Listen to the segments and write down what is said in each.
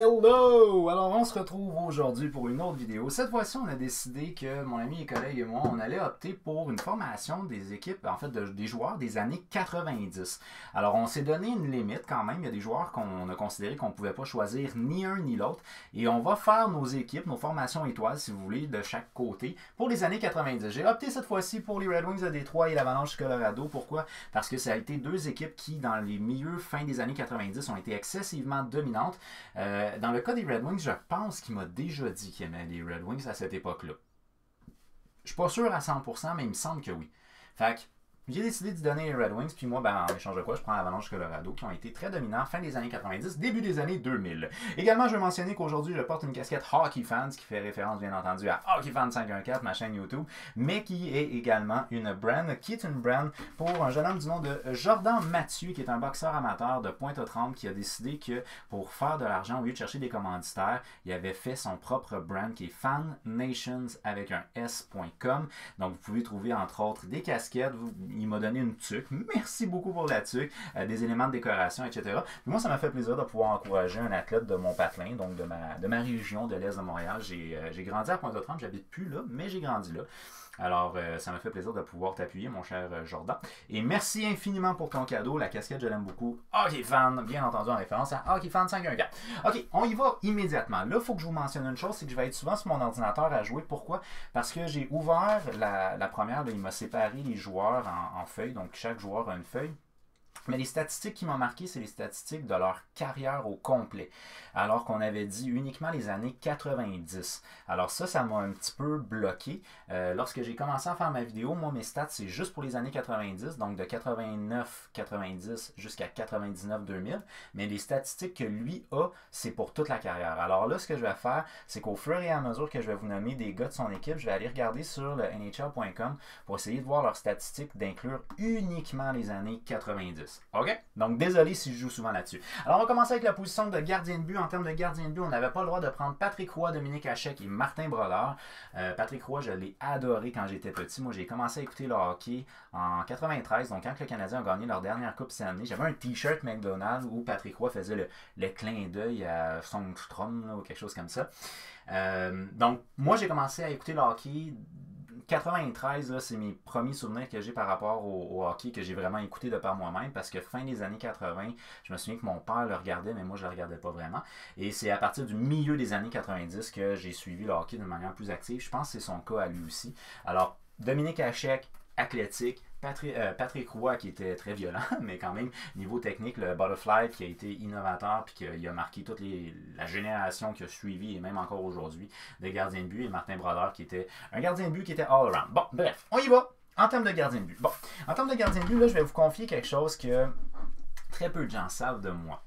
Hello! Alors on se retrouve aujourd'hui pour une autre vidéo. Cette fois-ci, on a décidé que mon ami et collègue et moi, on allait opter pour une formation des équipes, en fait des joueurs des années 90. Alors on s'est donné une limite quand même. Il y a des joueurs qu'on a considéré qu'on ne pouvait pas choisir ni un ni l'autre. Et on va faire nos équipes, nos formations étoiles, si vous voulez, de chaque côté pour les années 90. J'ai opté cette fois-ci pour les Red Wings de Détroit et l'Avalanche du Colorado. Pourquoi? Parce que ça a été deux équipes qui, dans les milieux fin des années 90, ont été excessivement dominantes. Dans le cas des Red Wings, je pense qu'il m'a déjà dit qu'il aimait les Red Wings à cette époque-là. Je suis pas sûr à 100%, mais il me semble que oui. Fait que j'ai décidé de donner les Red Wings, puis moi, en échange de quoi, je prends l'Avalanche Colorado, qui ont été très dominants fin des années 90, début des années 2000. Également, je veux mentionner qu'aujourd'hui, je porte une casquette Hockey Fans, qui fait référence, bien entendu, à Hockey Fans 514, ma chaîne YouTube, mais qui est également une brand, qui est une brand pour un jeune homme du nom de Jordan Mathieu, qui est un boxeur amateur de Pointe-aux-Trembles, qui a décidé que pour faire de l'argent, au lieu de chercher des commanditaires, il avait fait son propre brand, qui est FanNations avec un S.com. Donc, vous pouvez trouver, entre autres, des casquettes. Il m'a donné une tuque. Merci beaucoup pour la tuque. Des éléments de décoration, etc. Puis moi, ça m'a fait plaisir de pouvoir encourager un athlète de mon patelin, donc de ma région de l'Est de Montréal. J'ai grandi à Pointe-aux-Trembles. J'habite plus là, mais j'ai grandi là. Alors, ça m'a fait plaisir de pouvoir t'appuyer, mon cher Jordan. Et merci infiniment pour ton cadeau. La casquette, je l'aime beaucoup. Hockey Fan, bien entendu en référence à Hockey Fan 514. OK, on y va immédiatement. Là, il faut que je vous mentionne une chose, c'est que je vais être souvent sur mon ordinateur à jouer. Pourquoi? Parce que j'ai ouvert la première, là, il m'a séparé les joueurs en feuilles. Donc, chaque joueur a une feuille. Mais les statistiques qui m'ont marqué, c'est les statistiques de leur carrière au complet. Alors qu'on avait dit uniquement les années 90. Alors ça m'a un petit peu bloqué. Lorsque j'ai commencé à faire ma vidéo, moi, mes stats, c'est juste pour les années 90. Donc de 89-90 jusqu'à 99-2000. Mais les statistiques que lui a, c'est pour toute la carrière. Alors là, ce que je vais faire, c'est qu'au fur et à mesure que je vais vous nommer des gars de son équipe, je vais aller regarder sur le NHL.com pour essayer de voir leurs statistiques, d'inclure uniquement les années 90. OK? Donc, désolé si je joue souvent là-dessus. Alors, on va commencer avec la position de gardien de but. En termes de gardien de but, on n'avait pas le droit de prendre Patrick Roy, Dominique Hachek et Martin Brodeur. Patrick Roy, je l'ai adoré quand j'étais petit. Moi, j'ai commencé à écouter le hockey en 93, donc quand le Canadien a gagné leur dernière Coupe cette année. J'avais un t-shirt McDonald's où Patrick Roy faisait le clin d'œil à Songstrom ou quelque chose comme ça. Donc, moi, j'ai commencé à écouter le hockey 93, c'est mes premiers souvenirs que j'ai par rapport au hockey que j'ai vraiment écouté de par moi-même parce que fin des années 80, je me souviens que mon père le regardait, mais moi je le regardais pas vraiment. Et c'est à partir du milieu des années 90 que j'ai suivi le hockey de manière plus active. Je pense que c'est son cas à lui aussi. Alors, Dominique Hachek, athlétique, Patrick Roy qui était très violent, mais quand même, niveau technique, le Butterfly qui a été innovateur puis qui a marqué toute la génération qui a suivi et même encore aujourd'hui des gardiens de but, et Martin Brodeur qui était un gardien de but qui était all-around. Bon, bref, on y va en termes de gardien de but. Bon, en termes de gardien de but, là, je vais vous confier quelque chose que très peu de gens savent de moi.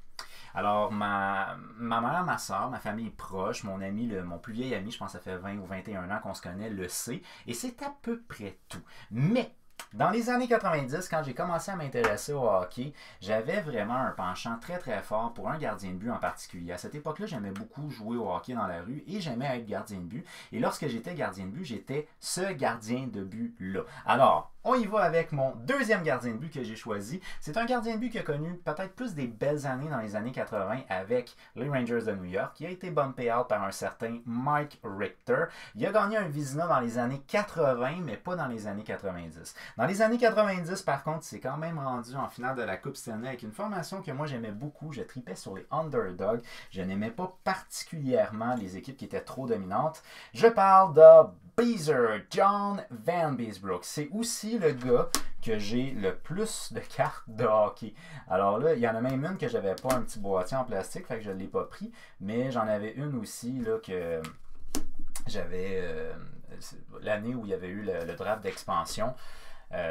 Alors, ma mère, ma soeur, ma famille proche, mon ami, mon plus vieil ami, je pense que ça fait 20 ou 21 ans qu'on se connaît, le sait, et c'est à peu près tout. Mais dans les années 90, quand j'ai commencé à m'intéresser au hockey, j'avais vraiment un penchant très très fort pour un gardien de but en particulier. À cette époque-là, j'aimais beaucoup jouer au hockey dans la rue et j'aimais être gardien de but. Et lorsque j'étais gardien de but, j'étais ce gardien de but-là. Alors, on y va avec mon deuxième gardien de but que j'ai choisi. C'est un gardien de but qui a connu peut-être plus des belles années dans les années 80 avec les Rangers de New York, qui a été bumpé out par un certain Mike Richter. Il a gagné un Vizina dans les années 80, mais pas dans les années 90. Dans les années 90, par contre, c'est quand même rendu en finale de la Coupe Stanley avec une formation que moi j'aimais beaucoup. Je tripais sur les underdogs. Je n'aimais pas particulièrement les équipes qui étaient trop dominantes. Je parle de Beezer, John Van Beesbrook. C'est aussi le gars que j'ai le plus de cartes de hockey. Alors là, il y en a même une que j'avais pas un petit boîtier en plastique, fait que je ne l'ai pas pris, mais j'en avais une aussi là, que j'avais l'année où il y avait eu le draft d'expansion.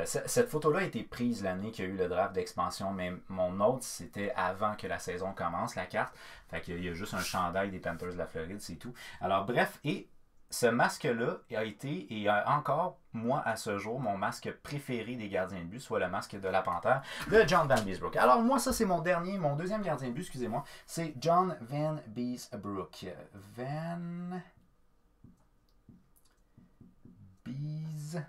Cette photo-là a été prise l'année qu'il y a eu le draft d'expansion, mais mon autre, c'était avant que la saison commence, la carte. Fait qu'il y a juste un chandail des Panthers de la Floride, c'est tout. Alors bref, et ce masque-là a été et a encore, moi, à ce jour, mon masque préféré des gardiens de but, soit le masque de la Panthère de John Van Beesbrook. Alors moi, ça c'est mon deuxième gardien de but, excusez-moi, c'est John Van Beesbrook. Van Beesbrook.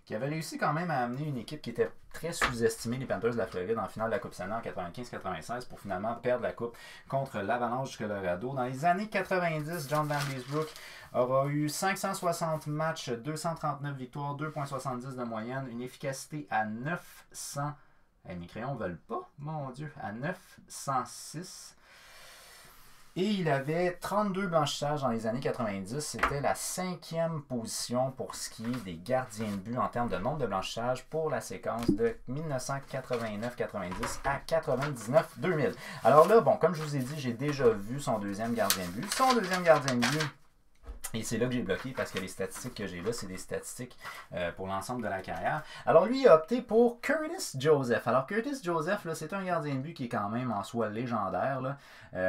qui avait réussi quand même à amener une équipe qui était très sous-estimée, les Panthers de la Floride, en finale de la Coupe Stanley en 95-96 pour finalement perdre la Coupe contre l'Avalanche du Colorado. Dans les années 90, John Vanbiesbrouck aura eu 560 matchs, 239 victoires, 2,70 de moyenne, une efficacité à 900. Mes crayons ne veulent pas, mon Dieu, à 906. Et il avait 32 blanchissages dans les années 90. C'était la 5e position pour ce qui est des gardiens de but en termes de nombre de blanchissages pour la séquence de 1989-90 à 99-2000. Alors là, bon, comme je vous ai dit, j'ai déjà vu son deuxième gardien de but. Son deuxième gardien de but, et c'est là que j'ai bloqué parce que les statistiques que j'ai là, c'est des statistiques pour l'ensemble de la carrière. Alors lui, il a opté pour Curtis Joseph. Alors Curtis Joseph, c'est un gardien de but qui est quand même en soi légendaire. Là.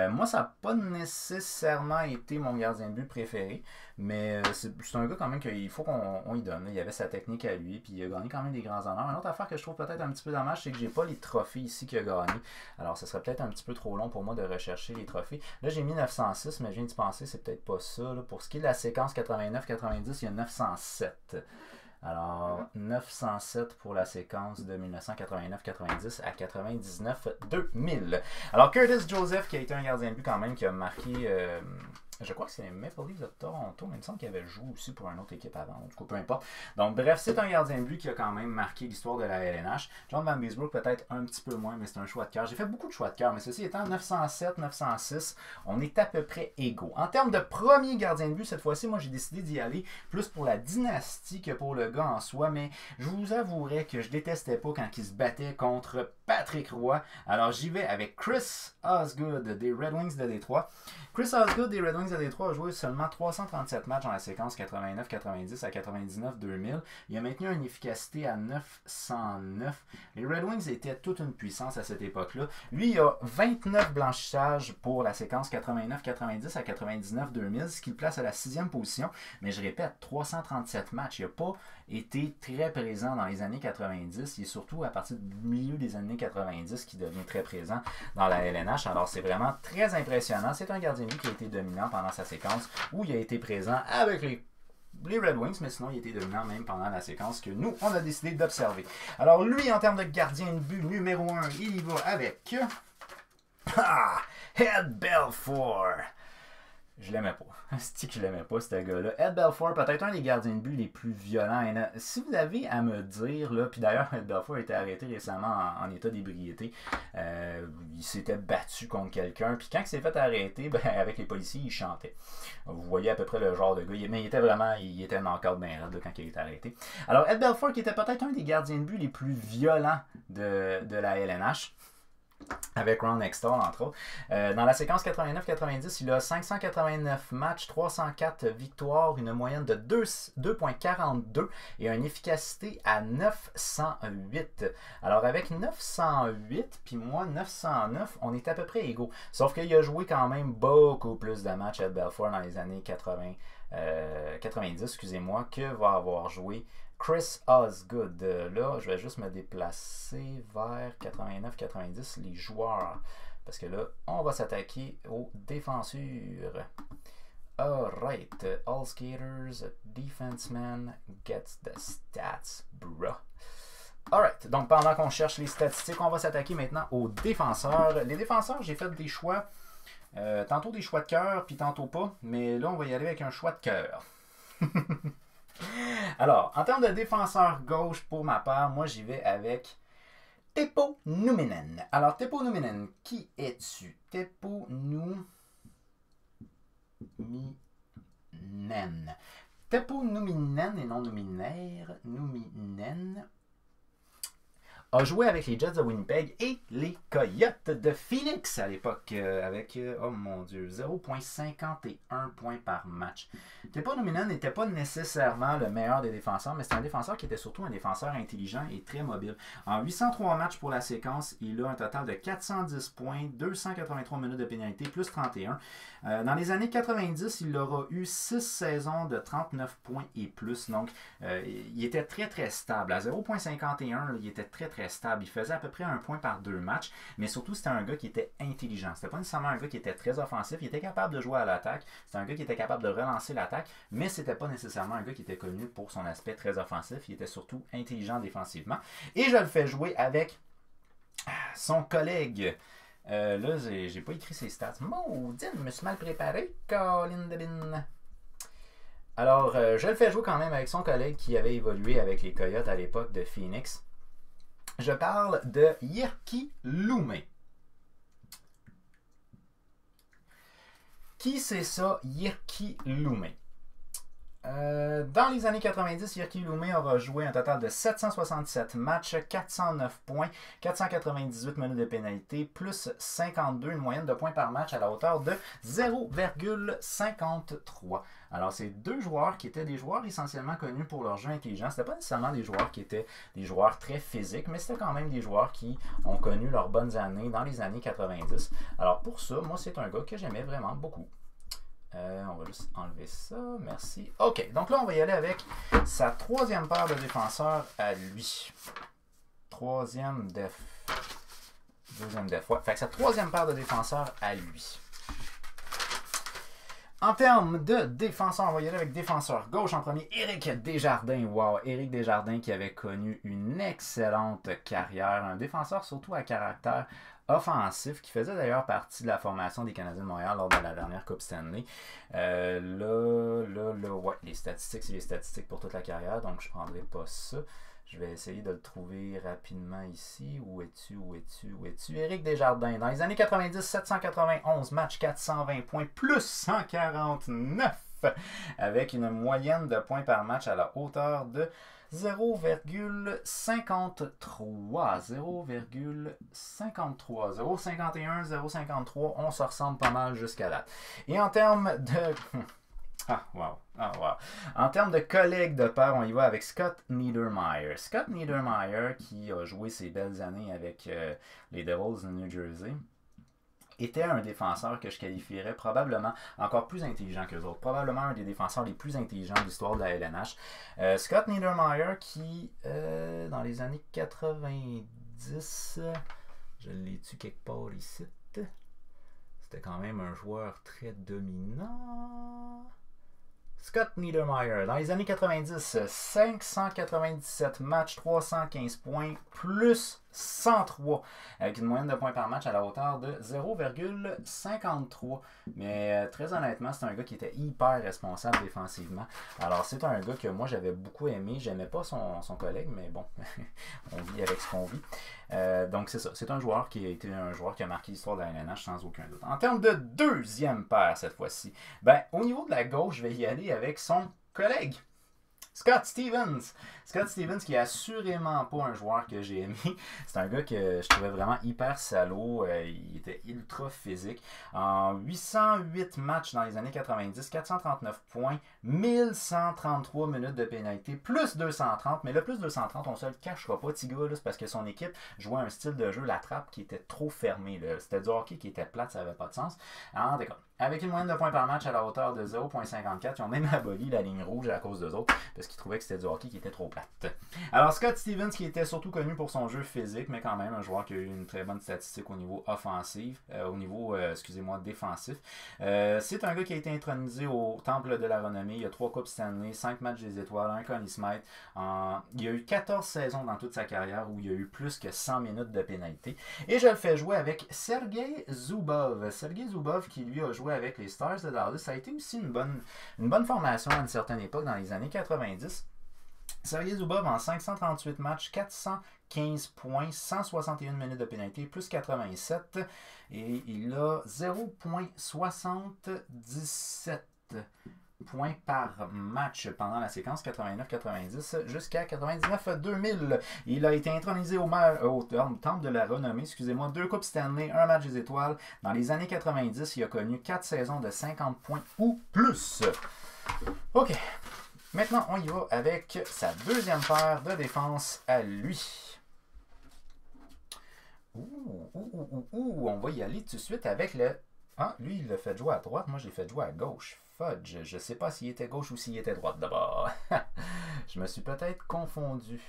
Moi, ça n'a pas nécessairement été mon gardien de but préféré, mais c'est un gars quand même qu'il faut qu'on y donne. Il avait sa technique à lui, puis il a gagné quand même des grands honneurs. Une autre affaire que je trouve peut-être un petit peu dommage, c'est que j'ai pas les trophées ici qu'il a gagné. Alors, ce serait peut-être un petit peu trop long pour moi de rechercher les trophées. Là, j'ai mis 906, mais je viens d'y penser, c'est peut-être pas ça. Là. Pour ce qui est de la séquence 89-90, il y a 907. Alors, 907 pour la séquence de 1989-90 à 99-2000. Alors, Curtis Joseph, qui a été un gardien de but quand même, qui a marqué... je crois que c'est les Maple Leafs de Toronto, mais il me semble qu'il avait joué aussi pour une autre équipe avant. En tout cas, peu importe. Donc, bref, c'est un gardien de but qui a quand même marqué l'histoire de la LNH. John Vanbiesbrouck, peut-être un petit peu moins, mais c'est un choix de cœur. J'ai fait beaucoup de choix de cœur, mais ceci étant 907, 906, on est à peu près égaux. En termes de premier gardien de but, cette fois-ci, moi, j'ai décidé d'y aller plus pour la dynastie que pour le gars en soi, mais je vous avouerai que je détestais pas quand il se battait contre Patrick Roy. Alors, j'y vais avec Chris Osgood des Red Wings de Détroit. Chris Osgood des Red Wings de Détroit a joué seulement 337 matchs dans la séquence 89-90 à 99-2000. Il a maintenu une efficacité à 909. Les Red Wings étaient toute une puissance à cette époque-là. Lui, il a 29 blanchissages pour la séquence 89-90 à 99-2000, ce qui le place à la 6e position. Mais je répète, 337 matchs. Il n'a pas été très présent dans les années 90. Il est surtout à partir du milieu des années 90 qui devient très présent dans la LNH. Alors, c'est vraiment très impressionnant. C'est un gardien de but qui a été dominant pendant sa séquence où il a été présent avec les Red Wings, mais sinon il était dominant même pendant la séquence que nous, on a décidé d'observer. Alors lui, en termes de gardien de but numéro 1, il y va avec... Ed Belfour. Je l'aimais pas. C'est que je l'aimais pas, ce gars-là. Ed Belfour, peut-être un des gardiens de but les plus violents. Si vous avez à me dire, là, puis d'ailleurs, Ed Belfour a été arrêté récemment en état d'ébriété. Il s'était battu contre quelqu'un. Puis quand il s'est fait arrêter, ben, avec les policiers, il chantait. Vous voyez à peu près le genre de gars. Mais il était vraiment, il était knock-out bien raide quand il a été arrêté. Alors, Ed Belfour, qui était peut-être un des gardiens de but les plus violents de la LNH. Avec Ron Hextall, entre autres. Dans la séquence 89-90, il a 589 matchs, 304 victoires, une moyenne de 2,42 et une efficacité à 908. Alors avec 908, puis moi 909, on est à peu près égaux. Sauf qu'il a joué quand même beaucoup plus de matchs à Belfour dans les années 90, excusez-moi, que va avoir joué Chris Osgood. Là, je vais juste me déplacer vers 89-90, les joueurs. Parce que là, on va s'attaquer aux défensures. Alright, all skaters, defenseman gets the stats, bro. Alright, donc pendant qu'on cherche les statistiques, on va s'attaquer maintenant aux défenseurs. Les défenseurs, j'ai fait des choix, tantôt des choix de cœur, puis tantôt pas. Mais là, on va y aller avec un choix de cœur. Alors, en termes de défenseur gauche, pour ma part, moi j'y vais avec Teppo Numinen. Alors, Teppo Numinen, qui es-tu? Teppo Numinen. Teppo Numinen et non Numinaire. Numinen a joué avec les Jets de Winnipeg et les Coyotes de Phoenix à l'époque avec, oh mon Dieu, 0,51 points par match. Teppo Numinen n'était pas nécessairement le meilleur des défenseurs, mais c'est un défenseur qui était surtout un défenseur intelligent et très mobile. En 803 matchs pour la séquence, il a un total de 410 points, 283 minutes de pénalité, plus 31. Dans les années 90, il aura eu 6 saisons de 39 points et plus. Donc, il était très très stable. À 0,51, il était très très très stable. Il faisait à peu près 1 point par 2 matchs, mais surtout, c'était un gars qui était intelligent. C'était pas nécessairement un gars qui était très offensif. Il était capable de jouer à l'attaque. C'était un gars qui était capable de relancer l'attaque, mais c'était pas nécessairement un gars qui était connu pour son aspect très offensif. Il était surtout intelligent défensivement. Et je le fais jouer avec son collègue. Là, j'ai pas écrit ses stats. Maudine, je me suis mal préparé. Colin Debin. Alors, je le fais jouer quand même avec son collègue qui avait évolué avec les Coyotes à l'époque de Phoenix. Je parle de Jyrki Lumme. Qui c'est ça, Jyrki Lumme? Dans les années 90, Jyrki Lumme aura joué un total de 767 matchs, 409 points, 498 minutes de pénalité, plus 52, une moyenne de points par match à la hauteur de 0,53. Alors, c'est deux joueurs qui étaient des joueurs essentiellement connus pour leur jeu intelligent. C'était pas nécessairement des joueurs qui étaient des joueurs très physiques, mais c'était quand même des joueurs qui ont connu leurs bonnes années dans les années 90. Alors, pour ça, moi, c'est un gars que j'aimais vraiment beaucoup. On va juste enlever ça, merci. Ok, donc là on va y aller avec sa troisième paire de défenseurs à lui. Troisième def. Deuxième def, ouais. Fait que sa troisième paire de défenseurs à lui. En termes de défenseurs, on va y aller avec défenseur gauche en premier, Éric Desjardins. Wow, Éric Desjardins qui avait connu une excellente carrière, un défenseur surtout à caractère offensif, qui faisait d'ailleurs partie de la formation des Canadiens de Montréal lors de la dernière Coupe Stanley. Ouais, les statistiques, c'est les statistiques pour toute la carrière, donc je ne prendrai pas ça. Je vais essayer de le trouver rapidement ici. Où es-tu? Éric Desjardins. Dans les années 90, 791 matchs, 420 points, plus 149, avec une moyenne de points par match à la hauteur de 0,53. 0,51, 0,53. On se ressemble pas mal jusqu'à là. Et en termes de... wow. En termes de collègues de pair, on y va avec Scott Niedermayer. Scott Niedermayer, qui a joué ses belles années avec les Devils de New Jersey, était un défenseur que je qualifierais probablement encore plus intelligent que les autres. Probablement un des défenseurs les plus intelligents de l'histoire de la LNH. Scott Niedermayer qui, dans les années 90, je l'ai-tu quelque part ici, c'était quand même un joueur très dominant. Scott Niedermayer, dans les années 90, 597 matchs, 315 points, plus 103, avec une moyenne de points par match à la hauteur de 0,53. Mais très honnêtement, c'est un gars qui était hyper responsable défensivement. Alors, c'est un gars que moi, j'avais beaucoup aimé. J'aimais pas son collègue, mais bon, on vit avec ce qu'on vit. Donc, c'est ça. C'est un joueur qui a été un joueur qui a marqué l'histoire de la LNH sans aucun doute. En termes de deuxième paire, cette fois-ci, ben, au niveau de la gauche, je vais y aller avec son collègue, Scott Stevens. Scott Stevens qui est assurément pas un joueur que j'ai aimé. C'est un gars que je trouvais vraiment hyper salaud. Il était ultra physique. En 808 matchs dans les années 90, 439 points, 1133 minutes de pénalité, plus 230. Mais le plus 230, on ne se le cachera pas, Tiga, c'est parce que son équipe jouait un style de jeu, la trappe, qui était trop fermé. C'était du hockey qui était plate, ça n'avait pas de sens. Alors, d'accord. Avec une moyenne de points par match à la hauteur de 0,54, ils ont même aboli la ligne rouge à cause d'eux autres, parce qu'ils trouvaient que c'était du hockey qui était trop plate. Alors Scott Stevens, qui était surtout connu pour son jeu physique, mais quand même un joueur qui a eu une très bonne statistique au niveau offensif, défensif. C'est un gars qui a été intronisé au Temple de la Renommée. Il y a 3 Coupes Stanley, 5 matchs des étoiles, 1 Conn Smythe. Il y a eu 14 saisons dans toute sa carrière où il y a eu plus que 100 minutes de pénalité. Et je le fais jouer avec Sergei Zubov. Sergei Zubov qui lui a joué avec les Stars de Dallas. Ça a été aussi une bonne formation à une certaine époque dans les années 90. Sergei Zubov en 538 matchs, 415 points, 161 minutes de pénalité, plus 87. Et il a 0,77 points par match pendant la séquence 89-90 jusqu'à 99-2000. Il a été intronisé au Temple de la Renommée, 2 Coupes Stanley, 1 match des étoiles. Dans les années 90, il a connu 4 saisons de 50 points ou plus. OK. Maintenant, on y va avec sa deuxième paire de défense à lui. On va y aller tout de suite avec le... Ah, lui, il l'a fait jouer à droite. Moi, je l'ai fait jouer à gauche. Fudge. Je ne sais pas s'il était gauche ou s'il était droite d'abord. Je me suis peut-être confondu.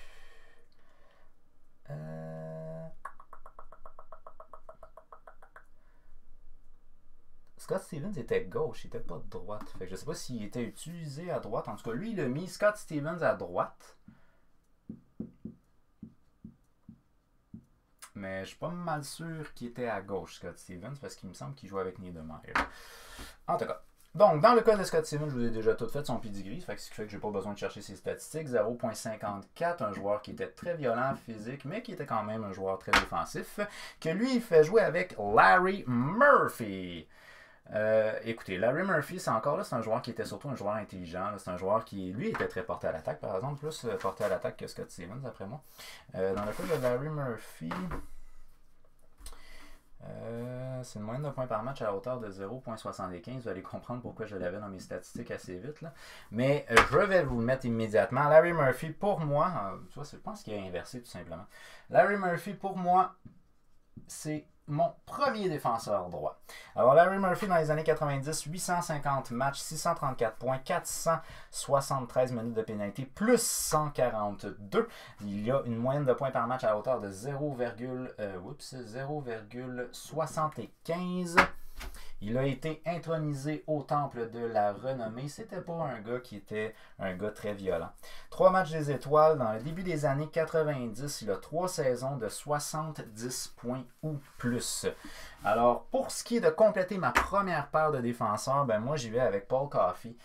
Scott Stevens était gauche, il n'était pas de droite. Fait que je ne sais pas s'il était utilisé à droite. En tout cas, lui, il a mis Scott Stevens à droite. Mais je suis pas mal sûr qu'il était à gauche, Scott Stevens, parce qu'il me semble qu'il jouait avec Niedermayer. En tout cas. Donc, dans le cas de Scott Stevens, je vous ai déjà tout fait son pedigree, ce qui fait que j'ai pas besoin de chercher ses statistiques. 0.54, un joueur qui était très violent, physique, mais qui était quand même un joueur très défensif, que lui, il fait jouer avec Larry Murphy. Écoutez, Larry Murphy, c'est encore là, c'est un joueur qui était surtout un joueur intelligent. C'est un joueur qui, lui, était très porté à l'attaque, par exemple, plus porté à l'attaque que Scott Stevens, après moi. Dans le cas de Larry Murphy, c'est une moyenne de points par match à la hauteur de 0.75. Vous allez comprendre pourquoi je l'avais dans mes statistiques assez vite, là. Mais je vais vous le mettre immédiatement. Larry Murphy, pour moi, tu vois, je pense qu'il a inversé tout simplement. Larry Murphy, pour moi, c'est mon premier défenseur droit. Alors, Larry Murphy, dans les années 90, 850 matchs, 634 points, 473 minutes de pénalité, plus 142. Il y a une moyenne de points par match à la hauteur de 0,75. Il a été intronisé au temple de la renommée. C'était pas un gars qui était un gars très violent. 3 matchs des étoiles. Dans le début des années 90, il a 3 saisons de 70 points ou plus. Alors, pour ce qui est de compléter ma première paire de défenseurs, ben moi j'y vais avec Paul Coffey.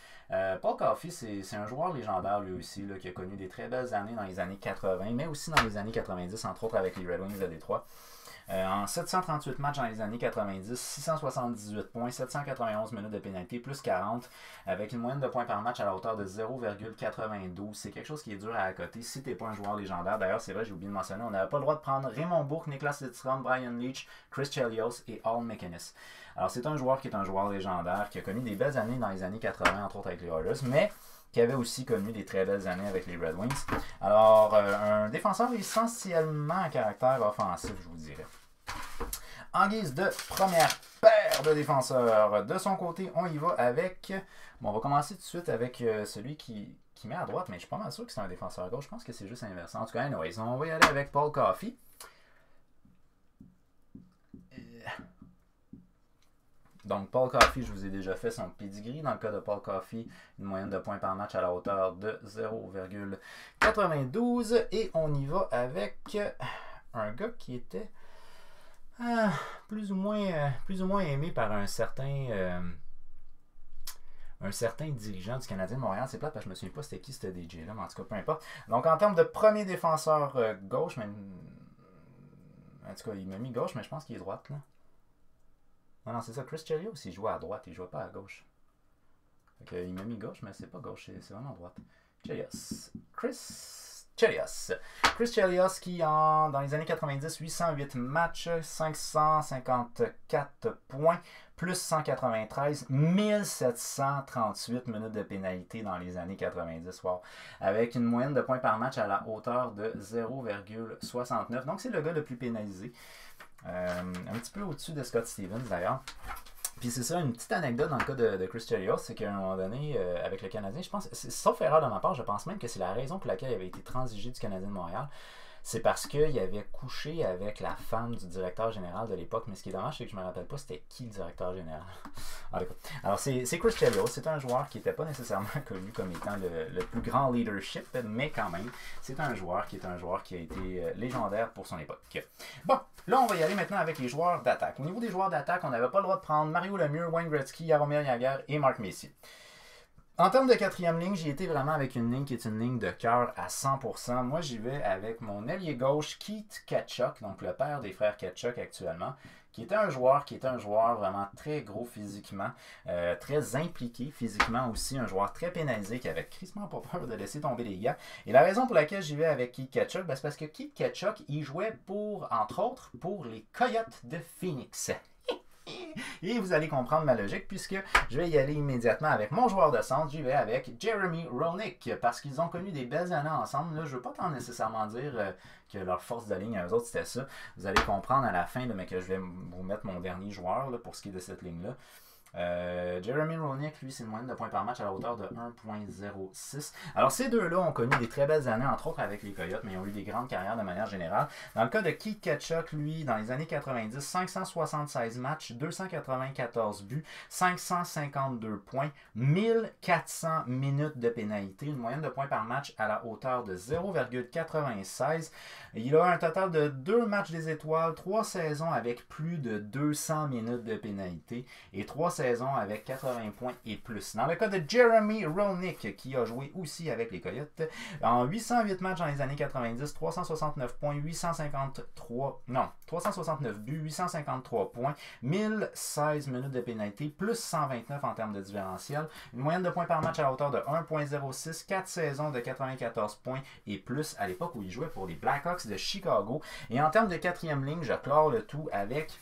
Paul Coffey, c'est un joueur légendaire lui aussi, là, qui a connu des très belles années dans les années 80, mais aussi dans les années 90, entre autres avec les Red Wings de Détroit. En 738 matchs dans les années 90, 678 points, 791 minutes de pénalité, plus 40, avec une moyenne de points par match à la hauteur de 0,92. C'est quelque chose qui est dur à accoter si tu n'es pas un joueur légendaire. D'ailleurs, c'est vrai, j'ai oublié de mentionner, on n'avait pas le droit de prendre Raymond Bourque, Niklas Lidstrom, Brian Leetch, Chris Chelios et Al McInnes. Alors, c'est un joueur qui est un joueur légendaire, qui a connu des belles années dans les années 80, entre autres avec les Oilers, mais qui avait aussi connu des très belles années avec les Red Wings. Alors, un défenseur essentiellement à caractère offensif, je vous dirais. En guise de première paire de défenseurs, de son côté, on y va avec... Bon, on va commencer tout de suite avec celui qui met à droite, mais je suis pas mal sûr que c'est un défenseur gauche. Je pense que c'est juste inversé. En tout cas, anyways, on va y aller avec Paul Coffey. Donc, Paul Coffey, je vous ai déjà fait son pedigree. Dans le cas de Paul Coffey, une moyenne de points par match à la hauteur de 0,92. Et on y va avec un gars qui était plus ou moins aimé par un certain dirigeant du Canadien de Montréal. C'est plate parce que je me souviens pas c'était qui ce DJ-là, mais en tout cas, peu importe. Donc, en termes de premier défenseur gauche, même... En tout cas, il m'a mis gauche, mais je pense qu'il est droite, là. Non, c'est ça. Chris Chelios, il jouait à droite, il jouait pas à gauche. Il m'a mis gauche, mais c'est pas gauche, c'est vraiment droite. Chelios. Chris Chelios qui, dans les années 90, 808 matchs, 554 points, plus 193, 1738 minutes de pénalité dans les années 90, wow, avec une moyenne de points par match à la hauteur de 0,69. Donc, c'est le gars le plus pénalisé. Un petit peu au-dessus de Scott Stevens d'ailleurs. Puis c'est ça, une petite anecdote dans le cas de Chris Chelios, c'est qu'à un moment donné, avec le Canadien, je pense, sauf erreur de ma part, je pense même que c'est la raison pour laquelle il avait été transigé du Canadien de Montréal. C'est parce qu'il avait couché avec la femme du directeur général de l'époque. Mais ce qui est dommage, c'est que je ne me rappelle pas c'était qui le directeur général. Alors, c'est Chris Chelios. C'est un joueur qui n'était pas nécessairement connu comme étant le plus grand leadership, mais quand même, c'est un joueur qui a été légendaire pour son époque. Bon, là, on va y aller maintenant avec les joueurs d'attaque. Au niveau des joueurs d'attaque, on n'avait pas le droit de prendre Mario Lemieux, Wayne Gretzky, Jaromir Jagr et Mark Messier. En termes de quatrième ligne, j'ai été vraiment avec une ligne qui est une ligne de cœur à 100%. Moi, j'y vais avec mon ailier gauche, Keith Tkachuk, donc le père des frères Tkachuk actuellement, qui était un joueur vraiment très gros physiquement, très impliqué physiquement aussi, un joueur très pénalisé qui avait crissement pas peur de laisser tomber les gars. Et la raison pour laquelle j'y vais avec Keith Tkachuk, ben, c'est parce que Keith Tkachuk, il jouait entre autres, pour les Coyotes de Phoenix. Et vous allez comprendre ma logique puisque je vais y aller immédiatement avec mon joueur de centre. J'y vais avec Jeremy Roenick parce qu'ils ont connu des belles années ensemble. Là, je ne veux pas tant nécessairement dire que leur force de ligne à eux autres c'était ça. Vous allez comprendre à la fin, là, mais que je vais vous mettre mon dernier joueur là, pour ce qui est de cette ligne-là. Jeremy Roenick, lui, c'est une moyenne de points par match à la hauteur de 1,06. Alors, ces deux-là ont connu des très belles années, entre autres avec les Coyotes, mais ils ont eu des grandes carrières de manière générale. Dans le cas de Keith Tkachuk, lui, dans les années 90, 576 matchs, 294 buts, 552 points, 1400 minutes de pénalité, une moyenne de points par match à la hauteur de 0,96. Il a un total de 2 matchs des étoiles, 3 saisons avec plus de 200 minutes de pénalité et 3 saisons avec 80 points et plus. Dans le cas de Jeremy Roenick, qui a joué aussi avec les Coyotes, en 808 matchs dans les années 90, 369 points, 369 buts, 853 points, 1016 minutes de pénalité, plus 129 en termes de différentiel, une moyenne de points par match à la hauteur de 1,06, 4 saisons de 94 points et plus à l'époque où il jouait pour les Blackhawks de Chicago. Et en termes de quatrième ligne, je clore le tout avec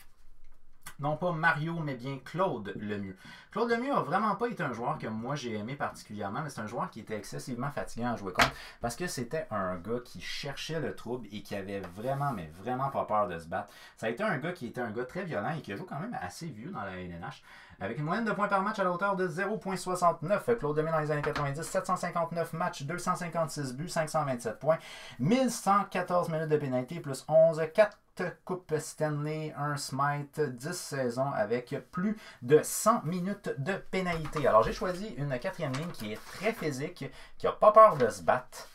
non pas Mario, mais bien Claude Lemieux. Claude Lemieux n'a vraiment pas été un joueur que moi j'ai aimé particulièrement, mais c'est un joueur qui était excessivement fatigant à jouer contre parce que c'était un gars qui cherchait le trouble et qui avait vraiment, mais vraiment pas peur de se battre. Ça a été un gars qui était un gars très violent et qui a joué quand même assez vieux dans la LNH. Avec une moyenne de points par match à la hauteur de 0,69. Claude Lemieux dans les années 90, 759 matchs, 256 buts, 527 points, 1114 minutes de pénalité, plus 11, 4 Coupe Stanley, un Smythe, 10 saisons avec plus de 100 minutes de pénalité. Alors j'ai choisi une quatrième ligne qui est très physique, qui n'a pas peur de se battre.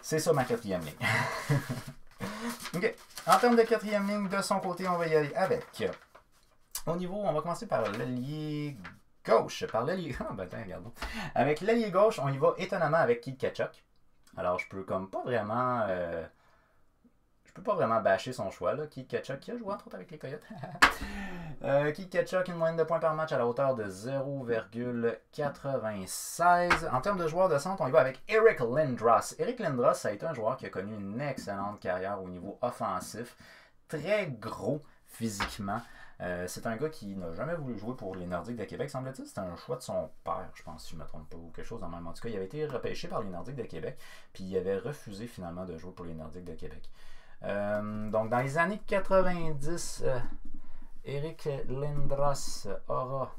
C'est ça ma quatrième ligne. OK. En termes de quatrième ligne, de son côté, on va y aller avec... Au niveau, on va commencer par l'ailier gauche. Par l'ailier... Ah, ben, regardons. Avec l'ailier gauche, on y va étonnamment avec Keith Tkachuk. Alors, je peux comme pas vraiment... Je peux pas vraiment bâcher son choix, là. Keith Tkachuk, qui a joué entre autres avec les Coyotes. Keith Tkachuk, une moyenne de points par match à la hauteur de 0,96. En termes de joueur de centre, on y va avec Eric Lindros. Eric Lindros, ça a été un joueur qui a connu une excellente carrière au niveau offensif. Très gros physiquement. C'est un gars qui n'a jamais voulu jouer pour les Nordiques de Québec, semble-t-il. C'était un choix de son père, je pense, si je ne me trompe pas, ou quelque chose en même. En tout cas, il avait été repêché par les Nordiques de Québec, puis il avait refusé finalement de jouer pour les Nordiques de Québec. Donc, dans les années 90, Eric Lindros aura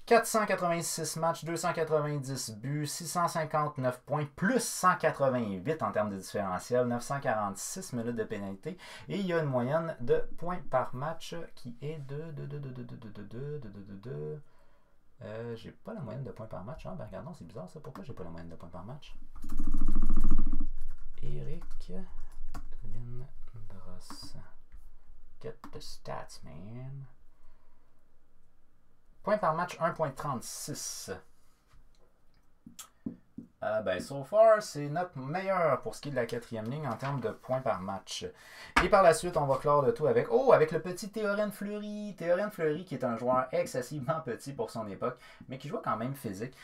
486 matchs, 290 buts, 659 points, plus 188 en termes de différentiel, 946 minutes de pénalité. Et il y a une moyenne de points par match qui est de... j'ai pas la moyenne de points par match. Ah, ben regardons, c'est bizarre ça. Pourquoi j'ai pas la moyenne de points par match? Eric Lindros. Get the stats, man. Points par match, 1,36. Ben, so far, c'est notre meilleur pour ce qui est de la quatrième ligne en termes de points par match. Et par la suite, on va clore le tout avec... Oh, avec le petit Théorène Fleury. Théorène Fleury, qui est un joueur excessivement petit pour son époque, mais qui joue quand même physique.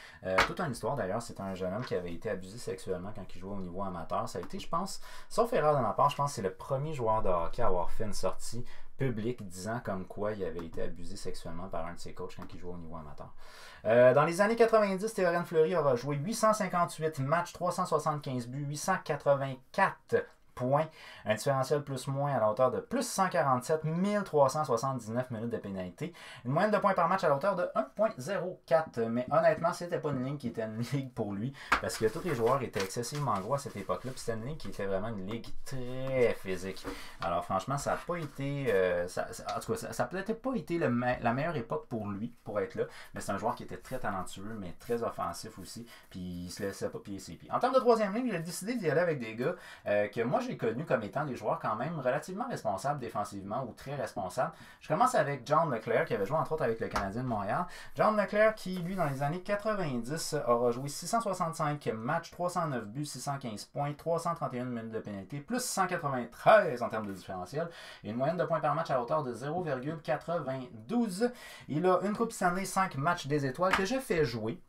Toute une histoire, d'ailleurs, c'est un jeune homme qui avait été abusé sexuellement quand il jouait au niveau amateur. Ça a été, je pense, sauf erreur de ma part, je pense que c'est le premier joueur de hockey à avoir fait une sortie publique disant comme quoi il avait été abusé sexuellement par un de ses coachs quand il jouait au niveau amateur. Dans les années 90, Théorène Fleury aura joué 858 matchs, 375 buts, 884 points, un différentiel plus-moins à la hauteur de plus 147, 1379 minutes de pénalité, une moyenne de points par match à la hauteur de 1,04. Mais honnêtement, c'était pas une ligne qui était une ligue pour lui, parce que tous les joueurs étaient excessivement gros à cette époque-là, puis c'était une ligue qui était vraiment une ligue très physique. Alors franchement, ça n'a pas été... en tout cas, ça n'a peut-être pas été la meilleure époque pour lui, pour être là, mais c'est un joueur qui était très talentueux, mais très offensif aussi, puis il se laissait pas piécer. Puis en termes de troisième ligne, j'ai décidé d'y aller avec des gars que moi j'ai connus comme étant des joueurs quand même relativement responsables défensivement ou très responsables. Je commence avec John Leclerc qui avait joué entre autres avec le Canadien de Montréal. John Leclerc qui, lui, dans les années 90, aura joué 665 matchs, 309 buts, 615 points, 331 minutes de pénalité, plus 193 en termes de différentiel et une moyenne de points par match à hauteur de 0,92. Il a une Coupe Stanley, 5 matchs des étoiles que j'ai fait jouer.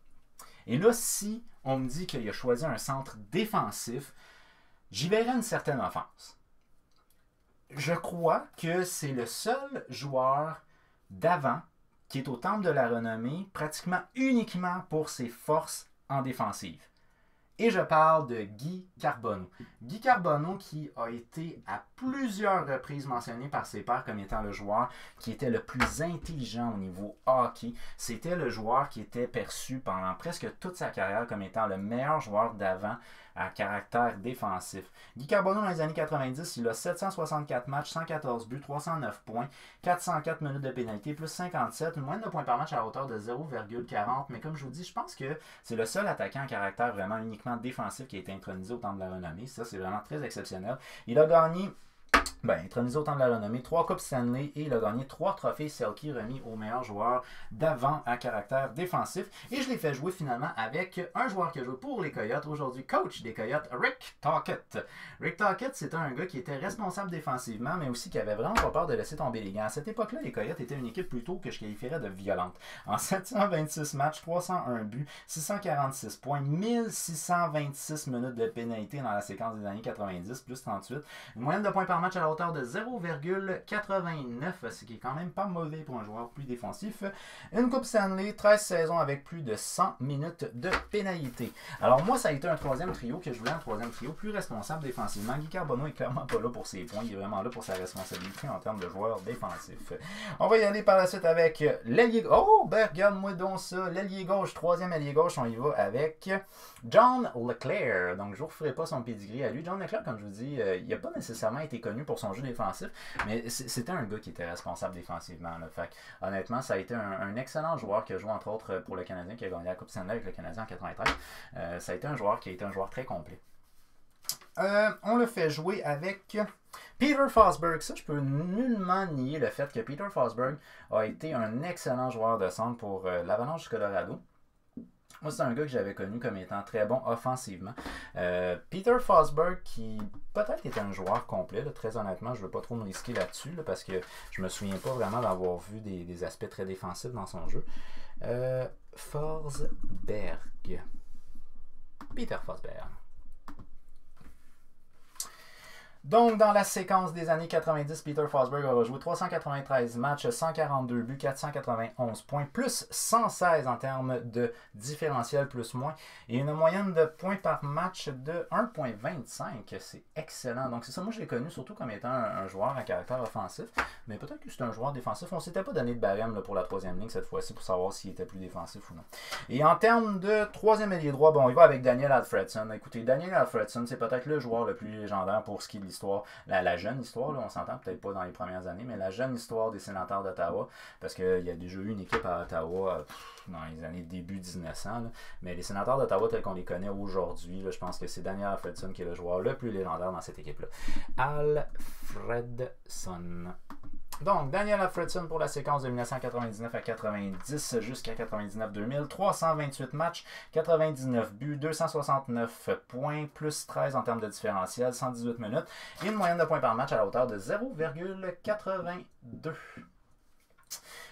Et là, si on me dit qu'il a choisi un centre défensif, j'y verrais une certaine offense. Je crois que c'est le seul joueur d'avant qui est au temple de la renommée pratiquement uniquement pour ses forces en défensive. Et je parle de Guy Carbonneau. Guy Carbonneau qui a été à plusieurs reprises mentionné par ses pairs comme étant le joueur qui était le plus intelligent au niveau hockey. C'était le joueur qui était perçu pendant presque toute sa carrière comme étant le meilleur joueur d'avant à caractère défensif. Guy Carbonneau, dans les années 90, il a 764 matchs, 114 buts, 309 points, 404 minutes de pénalité, plus 57, une moyenne de points par match à la hauteur de 0,40. Mais comme je vous dis, je pense que c'est le seul attaquant à caractère vraiment uniquement défensif qui a été intronisé au Temple de la Renommée. Ça, c'est vraiment très exceptionnel. Il a gagné... intronisé au Temple de la Renommée, 3 Coupes Stanley et il a gagné 3 trophées Selke remis au meilleur joueur d'avant à caractère défensif. Et je l'ai fait jouer finalement avec un joueur qui a joué pour les Coyotes, aujourd'hui coach des Coyotes, Rick Tocchet. Rick Tocchet, c'était un gars qui était responsable défensivement, mais aussi qui avait vraiment pas peur de laisser tomber les gants. À cette époque-là, les Coyotes étaient une équipe plutôt que je qualifierais de violente. En 726 matchs, 301 buts, 646 points, 1626 minutes de pénalité dans la séquence des années 90, plus 38. Une moyenne de points par match à la hauteur de 0,89, ce qui est quand même pas mauvais pour un joueur plus défensif. Une Coupe Stanley, 13 saisons avec plus de 100 minutes de pénalité. Alors moi, ça a été un troisième trio que je voulais, un troisième trio plus responsable défensivement. Guy Carbonneau est clairement pas là pour ses points, il est vraiment là pour sa responsabilité en termes de joueur défensif. On va y aller par la suite avec l'ailier... Oh, ben regarde-moi donc ça, l'ailier gauche, troisième ailier gauche, on y va avec John Leclerc. Donc je ne vous referai pas son pedigree à lui. John Leclerc, comme je vous dis, il n'a pas nécessairement été connu pour son jeu défensif, mais c'était un gars qui était responsable défensivement. Là. Fait, honnêtement, ça a été un excellent joueur qui a joué entre autres pour le Canadien, qui a gagné la Coupe Stanley avec le Canadien en 93. Ça a été un joueur qui a été un joueur très complet. On le fait jouer avec Peter Forsberg. Ça, je peux nullement nier le fait que Peter Forsberg a été un excellent joueur de centre pour l'Avalanche du Colorado. Moi, c'est un gars que j'avais connu comme étant très bon offensivement. Peter Forsberg, qui peut-être était un joueur complet, là, très honnêtement, je ne veux pas trop me risquer là-dessus, là, parce que je me souviens pas vraiment d'avoir vu des aspects très défensifs dans son jeu. Forsberg. Peter Forsberg. Donc, dans la séquence des années 90, Peter Forsberg aura joué 393 matchs, 142 buts, 491 points, plus 116 en termes de différentiel plus-moins, et une moyenne de points par match de 1,25. C'est excellent. Donc, c'est ça. Moi, je l'ai connu surtout comme étant un joueur à caractère offensif, mais peut-être que c'est un joueur défensif. On ne s'était pas donné de barème là, pour la troisième ligne cette fois-ci pour savoir s'il était plus défensif ou non. Et en termes de troisième ailier droit, bon, il va avec Daniel Alfredson. Écoutez, Daniel Alfredson, c'est peut-être le joueur le plus légendaire pour ce qui est de l'histoire, la jeune histoire, là, on s'entend peut-être pas dans les premières années, mais la jeune histoire des Sénateurs d'Ottawa, parce qu'il y a déjà eu une équipe à Ottawa dans les années début 1900, là, mais les Sénateurs d'Ottawa tels qu'on les connaît aujourd'hui, je pense que c'est Daniel Alfredson qui est le joueur le plus légendaire dans cette équipe-là. Alfredson. Donc, Daniel Alfredson pour la séquence de 1999 à 90 jusqu'à 99-2000, 328 matchs, 99 buts, 269 points, plus 13 en termes de différentiel, 118 minutes, et une moyenne de points par match à la hauteur de 0,82.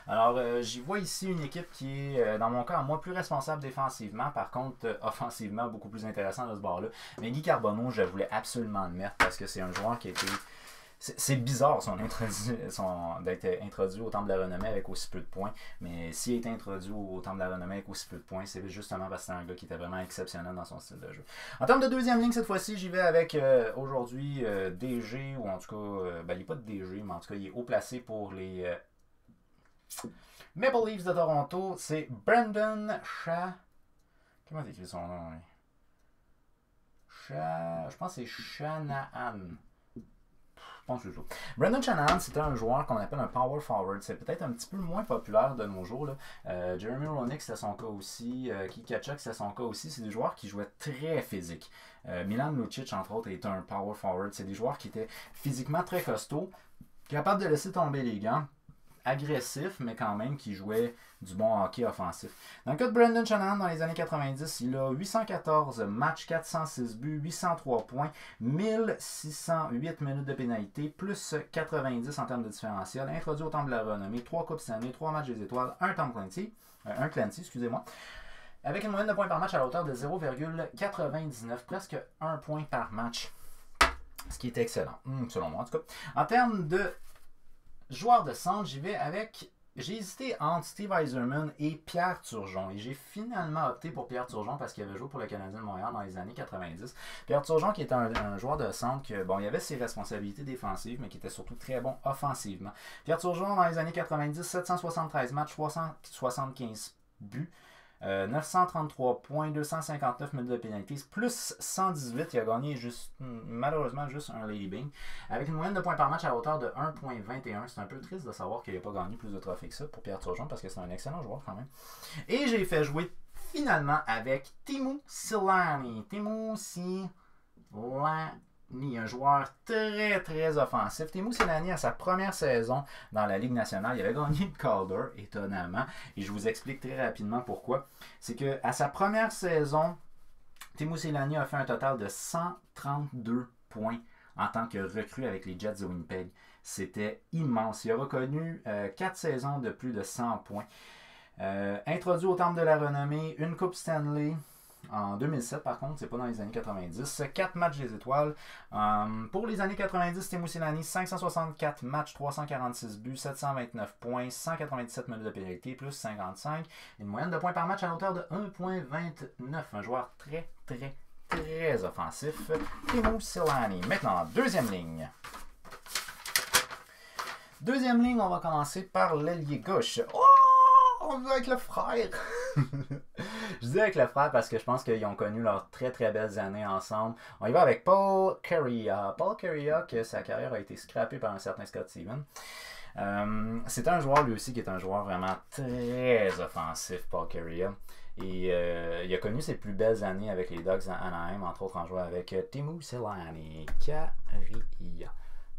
Alors, j'y vois ici une équipe qui est, dans mon cas, à moi, plus responsable défensivement. Par contre, offensivement, beaucoup plus intéressant de ce bord-là. Mais Guy Carbonneau, je voulais absolument le mettre parce que c'est un joueur qui a été... C'est bizarre d'être introduit au Temple de la Renommée avec aussi peu de points, mais s'il a été introduit au Temple de la Renommée avec aussi peu de points, c'est justement parce que c'est un gars qui était vraiment exceptionnel dans son style de jeu. En termes de deuxième ligne, cette fois-ci, j'y vais avec aujourd'hui DG, ou en tout cas, il n'est pas de DG, mais en tout cas, il est haut placé pour les Maple Leafs de Toronto. C'est Brendan Shanahan. Comment t'écris son nom? Je pense que c'est Shanahan. Je pense que c'est ça. Brendan Shanahan, c'était un joueur qu'on appelle un power forward. C'est peut-être un petit peu moins populaire de nos jours. Là. Jeremy Roenick, c'était son cas aussi. Keith Tkachuk, c'était son cas aussi. C'est des joueurs qui jouaient très physique. Milan Lucic, entre autres, était un power forward. C'est des joueurs qui étaient physiquement très costauds, capables de laisser tomber les gants, agressifs, mais quand même qui jouaient du bon hockey offensif. Dans le cas de Brendan Shanahan, dans les années 90, il a 814 matchs, 406 buts, 803 points, 1608 minutes de pénalité, plus 90 en termes de différentiel, introduit au Temple de la Renommée, 3 Coupes Stanley, 3 matchs des étoiles, un Clancy, excusez-moi, avec une moyenne de points par match à la hauteur de 0,99, presque 1 point par match, ce qui est excellent, selon moi en tout cas. En termes de joueur de centre, j'y vais avec j'ai hésité entre Steve Yzerman et Pierre Turgeon. Et j'ai finalement opté pour Pierre Turgeon parce qu'il avait joué pour le Canadien de Montréal dans les années 90. Pierre Turgeon qui était un joueur de centre que, bon, il avait ses responsabilités défensives, mais qui était surtout très bon offensivement. Pierre Turgeon dans les années 90, 773 matchs, 375 buts. 933 points, 259 minutes de pénalité, plus 118. Il a gagné malheureusement juste un Lady Byng. Avec une moyenne de points par match à hauteur de 1,21. C'est un peu triste de savoir qu'il n'a pas gagné plus de trophées que ça pour Pierre Turgeon parce que c'est un excellent joueur quand même. Et j'ai fait jouer finalement avec Teemu Selanne. Teemu Selanne. Un joueur très offensif. Teemu Selanne, à sa première saison dans la Ligue nationale, il avait gagné le Calder, étonnamment. Et je vous explique très rapidement pourquoi. C'est qu'à sa première saison, Teemu Selanne a fait un total de 132 points en tant que recrue avec les Jets de Winnipeg. C'était immense. Il a reconnu 4 saisons de plus de 100 points. Introduit au Temple de la Renommée, une Coupe Stanley. En 2007, par contre, c'est pas dans les années 90. 4 matchs des étoiles. Pour les années 90, Teemu Selanne, 564 matchs, 346 buts, 729 points, 197 minutes de pénalité, plus 55. Une moyenne de points par match à hauteur de 1,29. Un joueur très offensif. Teemu Selanne. Maintenant, deuxième ligne. Deuxième ligne, on va commencer par l'ailier gauche. Oh! On va avec le frère! Je dis avec le frère parce que je pense qu'ils ont connu leurs très belles années ensemble. On y va avec Paul Kariya. Paul Kariya, que sa carrière a été scrappée par un certain Scott Stevens. C'est un joueur, lui aussi, qui est un joueur vraiment très offensif, Paul Kariya. Et il a connu ses plus belles années avec les Ducks à Anaheim, entre autres en jouant avec Teemu Selanne. Kariya.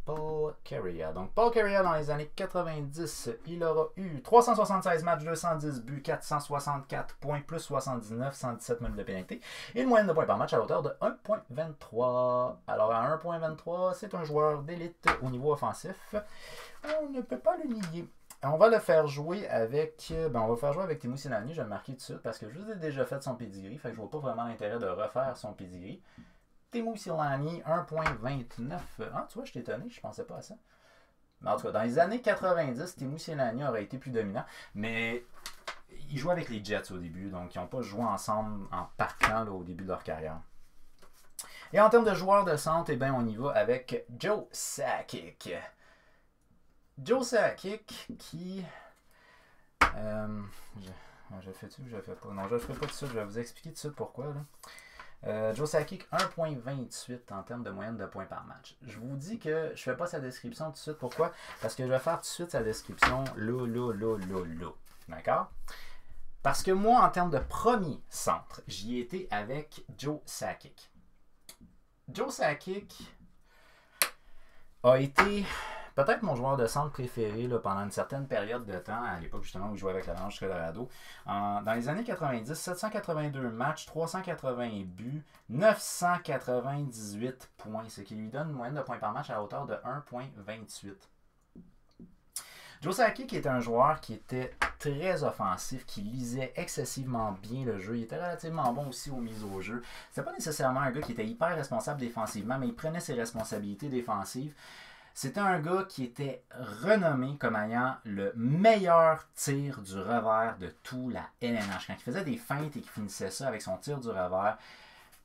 Paul Kariya. Donc, Paul Kariya, dans les années 90, il aura eu 376 matchs, 210 buts, 464 points, plus 79, 117 minutes de pénalité, et une moyenne de points par match à hauteur de 1,23. Alors, à 1,23, c'est un joueur d'élite au niveau offensif. On ne peut pas le nier. On va le faire jouer avec Teemu Selanne. Je vais le marquer tout de suite parce que je vous ai déjà fait son pedigree, fait que je vois pas vraiment l'intérêt de refaire son pedigree. Teemu Selanne, 1,29. Ah, tu vois, je suis étonné, je pensais pas à ça. Mais en tout cas, dans les années 90, Teemu Selanne aurait été plus dominant, mais ils jouaient avec les Jets au début, donc ils n'ont pas joué ensemble en partant là, au début de leur carrière. Et en termes de joueurs de centre, eh bien, on y va avec Joe Sakic. Joe Sakic qui... je fais-tu ou je fais pas? Non, je ne ferai pas tout de suite, je vais vous expliquer tout de suite pourquoi. Là. Joe Sakic, 1,28 en termes de moyenne de points par match. Je vous dis que je ne fais pas sa description tout de suite. Pourquoi? Parce que je vais faire tout de suite sa description là. D'accord? Parce que moi, en termes de premier centre, j'y étais avec Joe Sakic. Joe Sakic a été peut-être mon joueur de centre préféré là, pendant une certaine période de temps, à l'époque justement où il jouait avec l'Avalanche du Colorado. Dans les années 90, 782 matchs, 380 buts, 998 points, ce qui lui donne une moyenne de points par match à hauteur de 1,28. Joe Sakic est un joueur qui était très offensif, qui lisait excessivement bien le jeu. Il était relativement bon aussi aux mises au jeu. C'était pas nécessairement un gars qui était hyper responsable défensivement, mais il prenait ses responsabilités défensives. C'était un gars qui était renommé comme ayant le meilleur tir du revers de tout la LNH. Quand il faisait des feintes et qu'il finissait ça avec son tir du revers,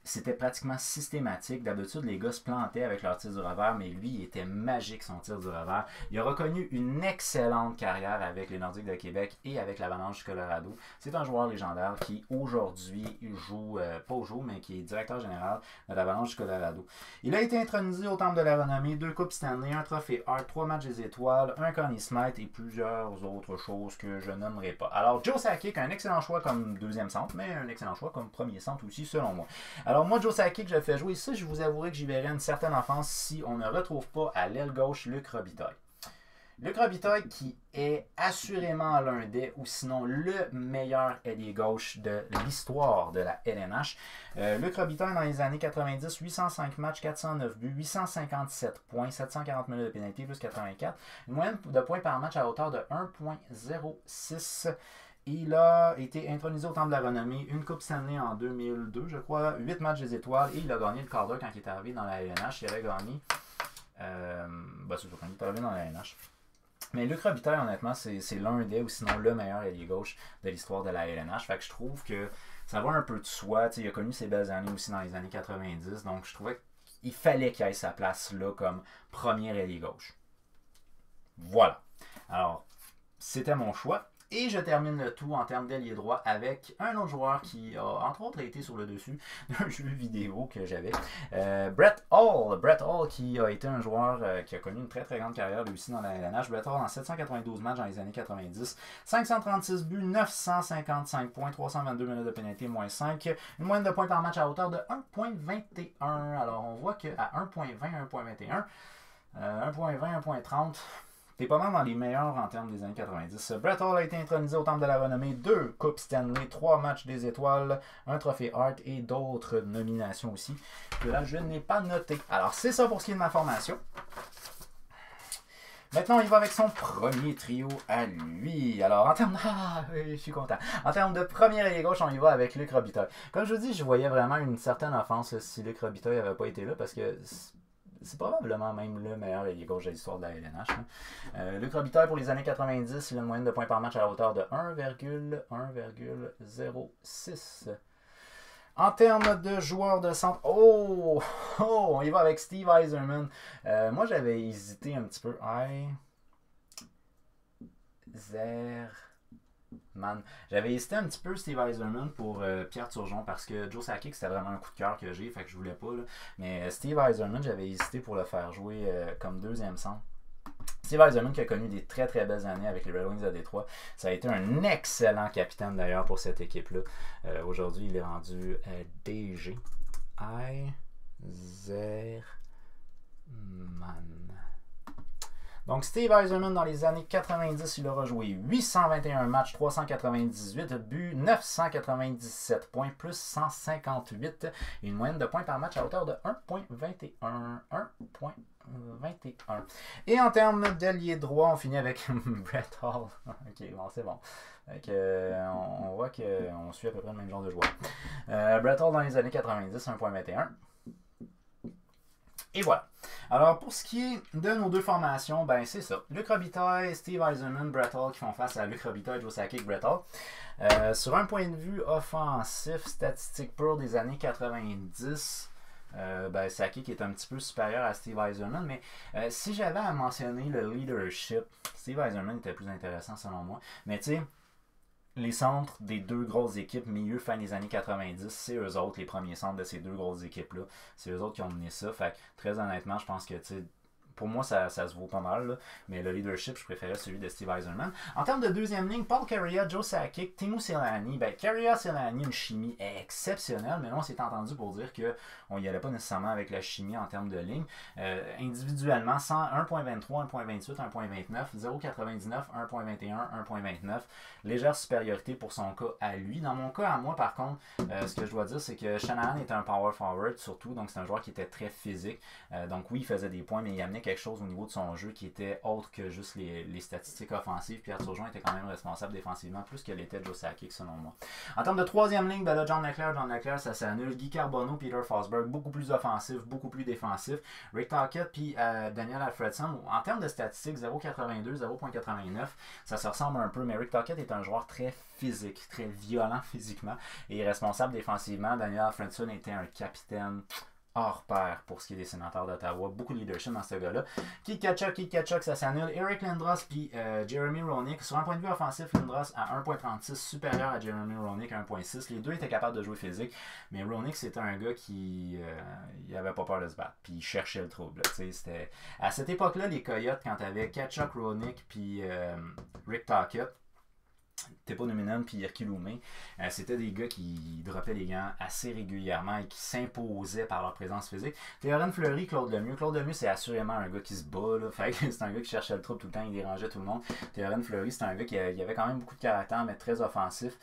c'était pratiquement systématique. D'habitude, les gars se plantaient avec leur tir du revers, mais lui, il était magique, son tir du revers. Il a reconnu une excellente carrière avec les Nordiques de Québec et avec l'Avalanche du Colorado. C'est un joueur légendaire qui, aujourd'hui, mais qui est directeur général de l'Avalanche du Colorado. Il a été intronisé au Temple de la Renommée, 2 Coupes Stanley, un trophée Hart, 3 matchs des étoiles, un Conn Smythe et plusieurs autres choses que je nommerai pas. Alors, Joe Sakic, un excellent choix comme deuxième centre, mais un excellent choix comme premier centre aussi, selon moi. Alors moi, Joe Sakic, je le fais jouer ici. Je vous avouerai que j'y verrais une certaine offense si on ne retrouve pas à l'aile gauche Luc Robitaille. Luc Robitaille qui est assurément l'un des, ou sinon le meilleur ailier gauche de l'histoire de la LNH. Luc Robitaille, dans les années 90, 805 matchs, 409 buts, 857 points, 740 minutes de pénalité, plus 84. Une moyenne de points par match à hauteur de 1,06. Il a été intronisé au Temple de la Renommée, une Coupe Stanley en 2002, je crois, 8 matchs des étoiles, et il a gagné le Calder quand il est arrivé dans la LNH. Il avait gagné... c'est quand il est arrivé dans la LNH. Mais Luc Robitaille, honnêtement, c'est l'un des, ou sinon le meilleur ailier gauche de l'histoire de la LNH. Fait que je trouve que ça va un peu de soi. T'sais, il a connu ses belles années aussi dans les années 90. Donc je trouvais qu'il fallait qu'il ait sa place là comme premier ailier gauche. Voilà. Alors, c'était mon choix. Et je termine le tout en termes d'ailier droit avec un autre joueur qui a entre autres été sur le dessus d'un jeu vidéo que j'avais. Brett Hull. Brett Hull qui a été un joueur qui a connu une très très grande carrière lui aussi dans la LNH. Brett Hull en 792 matchs dans les années 90. 536 buts, 955 points, 322 minutes de pénalité, moins 5. Une moyenne de points par match à hauteur de 1.21. Alors on voit qu'à 1.20, 1.21, 1.20, 1.30... T'es pas mal dans les meilleurs en termes des années 90. Brett Hull a été intronisé au Temple de la Renommée, 2 Coupes Stanley, 3 matchs des étoiles, un trophée Hart et d'autres nominations aussi, que là je n'ai pas noté. Alors c'est ça pour ce qui est de ma formation. Maintenant, il va avec son premier trio à lui. Alors, en termes de... Ah, je suis content. En termes de premier ailier gauche, on y va avec Luc Robitaille. Comme je vous dis, je voyais vraiment une certaine offense si Luc Robitaille n'avait pas été là, parce que... c'est probablement même le meilleur ailier gauche de l'histoire de la LNH. Luc Robitaille, pour les années 90, il a une moyenne de points par match à la hauteur de 1,06. En termes de joueurs de centre, on y va avec Steve Yzerman. Moi, j'avais hésité un petit peu. J'avais hésité un petit peu Steve Yzerman pour Pierre Turgeon parce que Joe Sakic c'était vraiment un coup de cœur que j'ai, fait que je voulais pas. Là. Mais Steve Yzerman, j'avais hésité pour le faire jouer comme deuxième centre. Steve Yzerman qui a connu des très très belles années avec les Red Wings de Détroit. Ça a été un excellent capitaine d'ailleurs pour cette équipe-là. Aujourd'hui, il est rendu DG. Yzerman. Donc Steve Yzerman, dans les années 90, il aura joué 821 matchs, 398 buts, 997 points, plus 158, et une moyenne de points par match à hauteur de 1.21. 1.21. Et en termes d'ailier droit, on finit avec Brett Hull. Ok, bon, c'est bon. On voit qu'on suit à peu près le même genre de joueur. Brett Hull, dans les années 90, 1.21. Et voilà. Alors, pour ce qui est de nos deux formations, ben c'est ça. Luc Robitaille, Steve Yzerman, Brett Hull qui font face à Luc Robitaille, Joe Sakic, Brett Hull. Sur un point de vue offensif, statistique pure des années 90, Sakic est un petit peu supérieur à Steve Yzerman, mais si j'avais à mentionner le leadership, Steve Yzerman était plus intéressant selon moi. Mais tu sais, les centres des deux grosses équipes, milieu fin des années 90, c'est eux autres, les premiers centres de ces deux grosses équipes-là. C'est eux autres qui ont mené ça. Fait que, très honnêtement, je pense que, tu sais, pour moi, ça se vaut pas mal. Là. Mais le leadership, je préférais celui de Steve Yzerman. En termes de deuxième ligne, Paul Kariya, Joe Sakic, Teemu Selanne. Kariya, Selanne, une chimie exceptionnelle. Mais là, on s'est entendu pour dire qu'on n'y allait pas nécessairement avec la chimie en termes de ligne. Individuellement, 1.23, 1.28, 1.29, 0.99, 1.21, 1.29. Légère supériorité pour son cas à lui. Dans mon cas à moi, par contre, ce que je dois dire, c'est que Shanahan était un power forward surtout. Donc, c'est un joueur qui était très physique. Donc, oui, il faisait des points, mais il amenait quelque chose au niveau de son jeu qui était autre que juste les statistiques offensives. Pierre Turgeon était quand même responsable défensivement, plus que l'était Joe Sakic, selon moi. En termes de troisième ligne, ben là, John Leclerc, ça s'annule. Guy Carbonneau, Peter Forsberg, beaucoup plus offensif, beaucoup plus défensif. Rick Tocchet puis Daniel Alfredson, en termes de statistiques, 0.82, 0.89, ça se ressemble un peu, mais Rick Tocchet est un joueur très physique, très violent physiquement et responsable défensivement. Daniel Alfredson était un capitaine hors pair pour ce qui est des sénateurs d'Ottawa. Beaucoup de leadership dans ce gars-là. Keith Tkachuk, ça s'annule. Eric Lindros puis Jeremy Roenick. Sur un point de vue offensif, Lindros à 1.36, supérieur à Jeremy Roenick à 1.6. Les deux étaient capables de jouer physique, mais Roenick, c'était un gars qui il avait pas peur de se battre, puis il cherchait le trouble. C'était... À cette époque-là, les Coyotes, quand t'avais Tkachuk, Roenick puis Rick Tocchet, Teppo Numminen puis Jyrki Lumme, c'était des gars qui droppaient les gants assez régulièrement et qui s'imposaient par leur présence physique. Théorène Fleury, Claude Lemieux. Claude Lemieux, c'est assurément un gars qui se bat. Là. Fait que c'est un gars qui cherchait le trouble tout le temps, il dérangeait tout le monde. Théorène Fleury, c'est un gars qui avait quand même beaucoup de caractère, mais très offensif.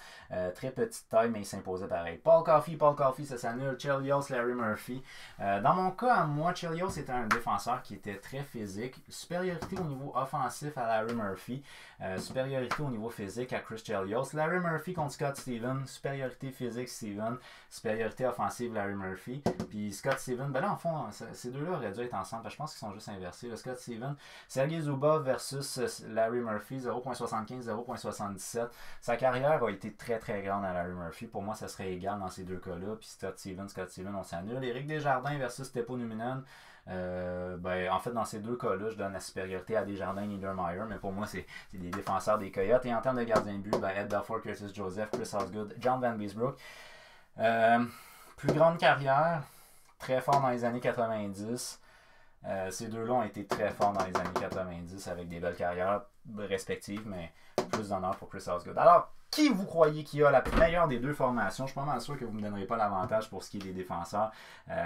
Très petite taille, mais il s'imposait pareil. Paul Coffey, ça s'annule. Chelios, Larry Murphy. Dans mon cas, à moi, Chelios était un défenseur qui était très physique. Supériorité au niveau offensif à Larry Murphy. Supériorité au niveau physique à Chris Chelios. Larry Murphy contre Scott Stevens. Supériorité physique, Steven. Supériorité offensive, Larry Murphy. Puis Scott Stevens, ben là, en fond, ces deux-là auraient dû être ensemble. Je pense qu'ils sont juste inversés. Le Scott Stevens, Sergey Zubov versus Larry Murphy, 0.75, 0.77. Sa carrière a été très, très grande à Larry Murphy. Pour moi, ça serait égal dans ces deux cas-là. Puis Scott Stevens, on s'annule. Éric Desjardins versus Teppo Numminen. Ben, en fait, dans ces deux cas-là, je donne la supériorité à Desjardins et Niedermayer, mais pour moi, c'est des défenseurs des Coyotes. Et en termes de gardien de but, ben, Ed Duffer, Curtis Joseph, Chris Osgood, John Van Beesbrook. Plus grande carrière, très fort dans les années 90. Ces deux-là ont été très forts dans les années 90 avec des belles carrières respectives, mais plus d'honneur pour Chris Osgood. Alors, qui vous croyez qui a la meilleure des deux formations? Je suis pas mal sûr que vous ne me donnerez pas l'avantage pour ce qui est des défenseurs.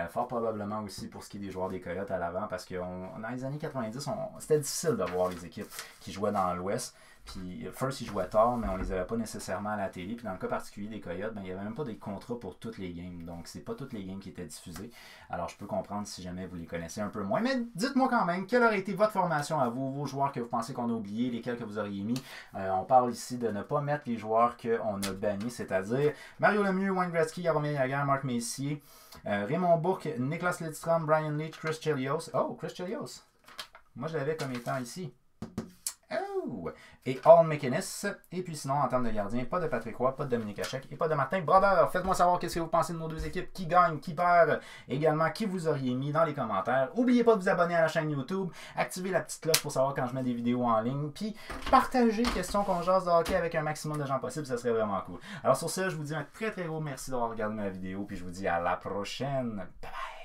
Fort probablement aussi pour ce qui est des joueurs des Coyotes à l'avant, parce que dans les années 90, c'était difficile de voir les équipes qui jouaient dans l'Ouest. Puis First, ils jouaient tard, mais on les avait pas nécessairement à la télé. Puis dans le cas particulier des Coyotes, ben, il n'y avait même pas des contrats pour toutes les games. Donc, c'est pas toutes les games qui étaient diffusées. Alors, je peux comprendre si jamais vous les connaissez un peu moins. Mais dites-moi quand même, quelle aurait été votre formation à vous, vos joueurs que vous pensez qu'on a oubliés, lesquels que vous auriez mis. On parle ici de ne pas mettre les joueurs qu'on a bannis, c'est-à-dire Mario Lemieux, Wayne Gretzky, Jaromir Jagr, Mark Messier, Raymond Bourque, Niklas Lidstrom, Brian Leetch, Chris Chelios. Oh, Chris Chelios. Moi, je l'avais comme étant ici. Et All McInnes. Et puis sinon, en termes de gardien, pas de Patrick Roy, pas de Dominique Hachek et pas de Martin Brodeur. Faites-moi savoir qu'est-ce que vous pensez de nos deux équipes, qui gagne, qui perd, également qui vous auriez mis dans les commentaires. N'oubliez pas de vous abonner à la chaîne YouTube, activez la petite cloche pour savoir quand je mets des vidéos en ligne, puis partagez Question qu'on jase de hockey avec un maximum de gens possible, ça serait vraiment cool. Alors sur ce, je vous dis un très très gros merci d'avoir regardé ma vidéo, puis je vous dis à la prochaine. Bye bye!